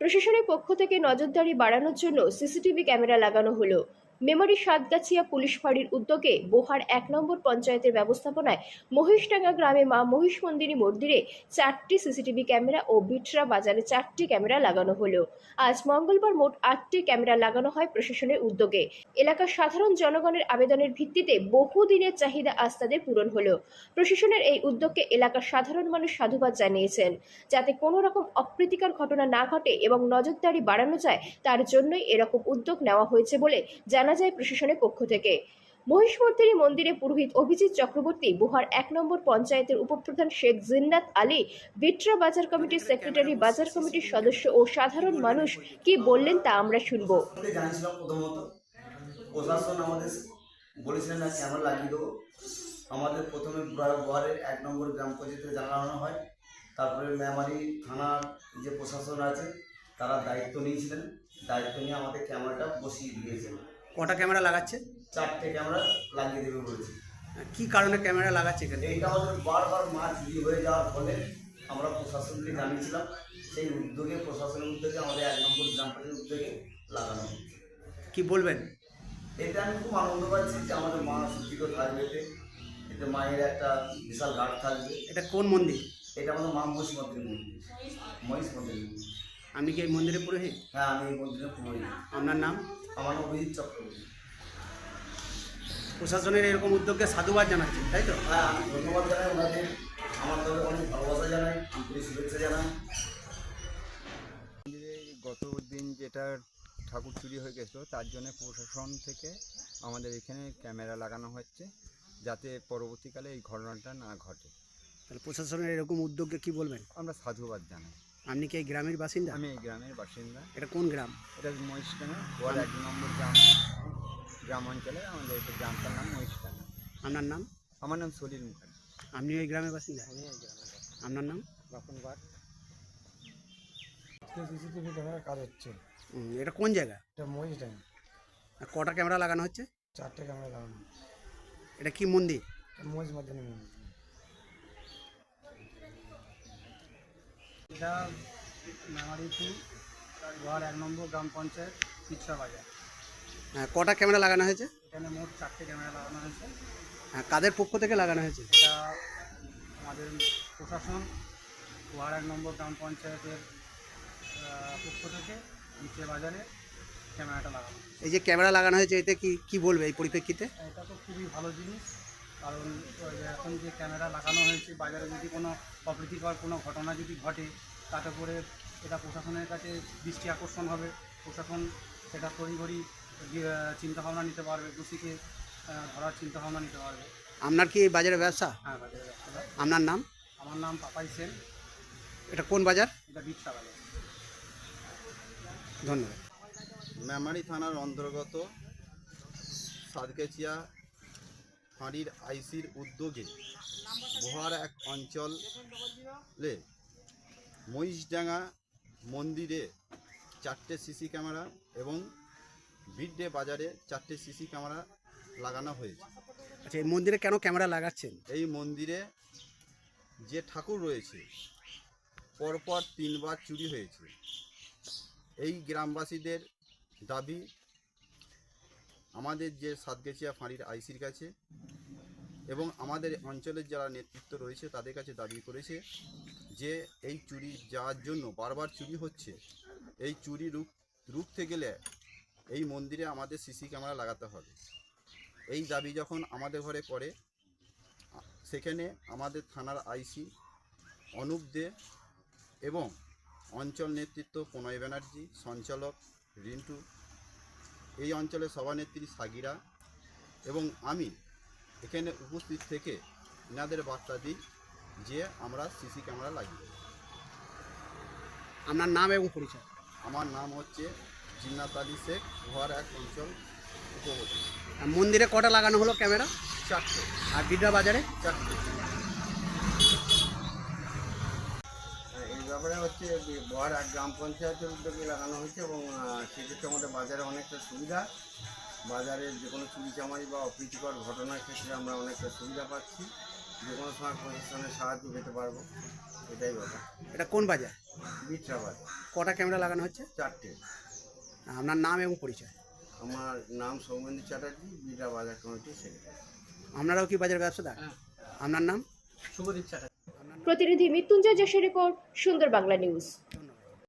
প্রশাসনের পক্ষ থেকে নজরদারি বাড়ানোর জন্য সিসিটিভি ক্যামেরা লাগানো হলো। মেমরি সাতগাছিয়া পুলিশ ফাঁড়ির উদ্যোগে বোহার ১ নম্বর পঞ্চায়েতের ব্যবস্থাপনায় মহিষডাঙ্গা গ্রামে মা মহিষমন্দিনী মন্দিরে ৪টি সিসিটিভি ক্যামেরা ও বিটরা বাজারে ৪টি ক্যামেরা লাগানো হলো। আজ মঙ্গলবার মোট ৮টি ক্যামেরা লাগানো হয় প্রশাসনের উদ্যোগে। এলাকার সাধারণ জনগণের আবেদনের ভিত্তিতে বহুদিনের চাহিদা আজ তাদের পূরণ হলো। প্রশাসনের এই উদ্যোগকে এলাকার সাধারণ মানুষ সাধুবাদ জানিয়েছেন। যাতে কোনো রকম অপ্রীতিকর ঘটনা না ঘটে এবং নজরদারি বাড়ানো যায়, তার জন্যই এরকম উদ্যোগ নেওয়া হয়েছে বলে জানা যায় প্রশাসনের পক্ষ থেকে। মহিষমর্দিনী মন্দিরে পুরোহিত অভিজিৎ চক্রবর্তী, বোহার ১ নম্বর পঞ্চায়েতের উপপ্রধান শেখ জিন্নাত আলী, বিটরা বাজার কমিটির সেক্রেটারি, বাজার কমিটির সদস্য ও সাধারণ মানুষ কি বললেন তা আমরা শুনব। জানিয়েছিলাম প্রথমত প্রশাসন আমাদের বলেছিলেন না ক্যামেরা লাগিয়ে দেবো। আমাদের প্রথমে বোহারের ১ নম্বর গ্রাম পঞ্চায়েতে জানানো হয়, তারপরে মেমারি থানার যে প্রশাসন আছে তারা দায়িত্ব নিয়েছিলেন, দায়িত্ব নিয়ে আমাদের ক্যামেরাটা বসিয়ে দিয়েছেন। কটা ক্যামেরা লাগাচ্ছে? ৪টে ক্যামেরা লাগিয়ে দেবে বলেছে। কি কারণে ক্যামেরা লাগাচ্ছে এখানে? এইটা আমাদের বারবার মাছ চুরি হয়ে যাওয়ার ফলে আমরা প্রশাসনকে জানিয়েছিলাম, সেই উদ্যোগে প্রশাসনের উদ্যোগে আমাদের ১ নম্বর গ্রাম পঞ্চায়েতের উদ্যোগে লাগানো হচ্ছে। কি বলবেন? এতে আমি খুব আনন্দ পাচ্ছি যে আমাদের মা সুস্থিত থাকবে, এতে মায়ের একটা বিশাল ঘাট থাকবে। এটা কোন মন্দির? এটা আমাদের মা মহিষমর্দিনী মন্দির, মহিষমর্দিনী মন্দির। আপনি কি এই মন্দিরে পুরোহিত? হ্যাঁ, আমি এই মন্দিরে পুরোহিত। আপনার নাম? আমার নাম অভিজিৎ চক্রবর্তী। প্রশাসনের এরকম উদ্যোগকে সাধুবাদ জানাচ্ছেন, তাই তো? হ্যাঁ, আমি ধন্যবাদ জানাই ওনাদের, আমার তবে অনেক ভালোবাসা জানাই, আন্তরিক শুভেচ্ছা জানাই। গত দিন যেটা ঠাকুর চুরি হয়ে গেছিলো তার জন্য প্রশাসন থেকে আমাদের এখানে ক্যামেরা লাগানো হচ্ছে, যাতে পরবর্তীকালে এই ঘটনাটা না ঘটে। তাহলে প্রশাসনের এরকম উদ্যোগকে কি বলবেন? আমরা সাধুবাদ জানাই। আপনি কি এই গ্রামের বাসিন্দা? আমি এই গ্রামের বাসিন্দা। এটা কোন গ্রাম? এটা মহিষডাঙ্গা, বোহার ১ নম্বর গ্রাম অঞ্চলে আমাদের এটা গ্রামটার নাম মহিষডাঙ্গা। আপনার নাম? আমার নাম সলিল মুখার্জি। আপনি ওই গ্রামের বাসিন্দা? আমি এই গ্রামের বাসিন্দা। আপনার নাম? বাপন বাগ। সিসিটিভি ক্যামেরার কাজ হচ্ছে। এটা কোন জায়গা? এটা মহিষডাঙ্গা। আর কটা ক্যামেরা লাগানো হচ্ছে? ৪টে ক্যামেরা লাগানো হচ্ছে। এটা কি মন্দির? মহিষমর্দিনী মন্দির। এটা মেমারিপুর বোহার ১ নম্বর গ্রাম পঞ্চায়েত বিটরা বাজার। কটা ক্যামেরা লাগানো হয়েছে? এখানে মোট ৪টে ক্যামেরা লাগানো হয়েছে। কাদের পক্ষ থেকে লাগানো হয়েছে? এটা আমাদের প্রশাসন বোহার ১ নম্বর গ্রাম পঞ্চায়েতের পক্ষ থেকে বিটরা বাজারে ক্যামেরাটা লাগানো হয়েছে। এই যে ক্যামেরা লাগানো হয়েছে, এতে কি কি বলবে এই পরিপ্রেক্ষিতে? এটা তো খুবই ভালো জিনিস, কারণ এখন যে ক্যামেরা লাগানো হয়েছে বাজারে যদি কোনো অপ্রীতিকর কোনো ঘটনা যদি ঘটে, তাতে করে এটা প্রশাসনের কাছে দৃষ্টি আকর্ষণ হবে। প্রশাসন সেটা তড়িঘড়ি চিন্তাভাবনা নিতে পারবে, দোষীকে ধরার চিন্তাভাবনা নিতে পারবে। আপনার কি এই বাজারে ব্যবসা? হ্যাঁ, বাজারে ব্যবসাটা। আপনার নাম? আমার নাম পাপাই সেন। এটা কোন বাজার? এটা বিটরা বাজার। ধন্যবাদ। মেমারি থানার অন্তর্গত সাতগাছিয়া ফাঁড়ির আইসির উদ্যোগে বোহার ১ অঞ্চলে মহিষডাঙ্গা মন্দিরে ৪টে সিসি ক্যামেরা এবং বিড্রে বাজারে ৪টে সিসি ক্যামেরা লাগানো হয়েছে। আচ্ছা, এই মন্দিরে কেন ক্যামেরা লাগাচ্ছেন? এই মন্দিরে যে ঠাকুর রয়েছে পরপর ৩বার চুরি হয়েছে। এই গ্রামবাসীদের দাবি আমাদের যে সাতগাছিয়া ফাঁড়ির আইসির কাছে এবং আমাদের অঞ্চলের যারা নেতৃত্ব রয়েছে তাদের কাছে দাবি করেছে যে এই চুরি যাওয়ার জন্য বারবার চুরি হচ্ছে, এই চুরি রুখতে গেলে এই মন্দিরে আমাদের সিসি ক্যামেরা লাগাতে হবে। এই দাবি যখন আমাদের ঘরে পড়ে, সেখানে আমাদের থানার আইসি অনুপ দে এবং অঞ্চল নেতৃত্ব প্রণয় ব্যানার্জি, সঞ্চালক রিন্টু, এই অঞ্চলের সভানেত্রী সাগিরা এবং আমি এখানে উপস্থিত থেকে এনাদের বার্তা দিই যে আমরা সিসি ক্যামেরা লাগিয়ে। আপনার নাম এবং পরিচয়? আমার নাম হচ্ছে জিন্নাত আলী শেখ, বোহার ১ অঞ্চল উপপ্রধান। আর মন্দিরে কটা লাগানো হলো ক্যামেরা? ৪টে। আর বিড্রা বাজারে? ৪টে। এই ব্যাপারে হচ্ছে বোহার ১ গ্রাম পঞ্চায়েতের উদ্যোগে লাগানো হয়েছে এবং সেক্ষেত্রে আমাদের বাজারে অনেকটা সুবিধা। বাজারে যে কোনো চুরি চামারি বা অপ্রীতিকর ঘটনার ক্ষেত্রে আমরা অনেকটা সুবিধা পাচ্ছি, যে কোনো সময় প্রশাসনের সাহায্য পেতে পারবো, এটাই ব্যাপার। এটা কোন বাজার? বিটরা বাজার কটা ক্যামেরা লাগানো হচ্ছে? 4টে। আপনার নাম এবং পরিচয়। আমার নাম সৌমেন্দু চ্যাটার্জি, বিটরা বাজার কমিটির সেক্রেটারি। আপনারাও কি বাজার ব্যবসাদার? আপনার নাম? শুভদীপ চ্যাটার্জি। প্রতিনিধি মৃত্যুঞ্জয় যশের রিপোর্ট, সুন্দর বাংলা নিউজ।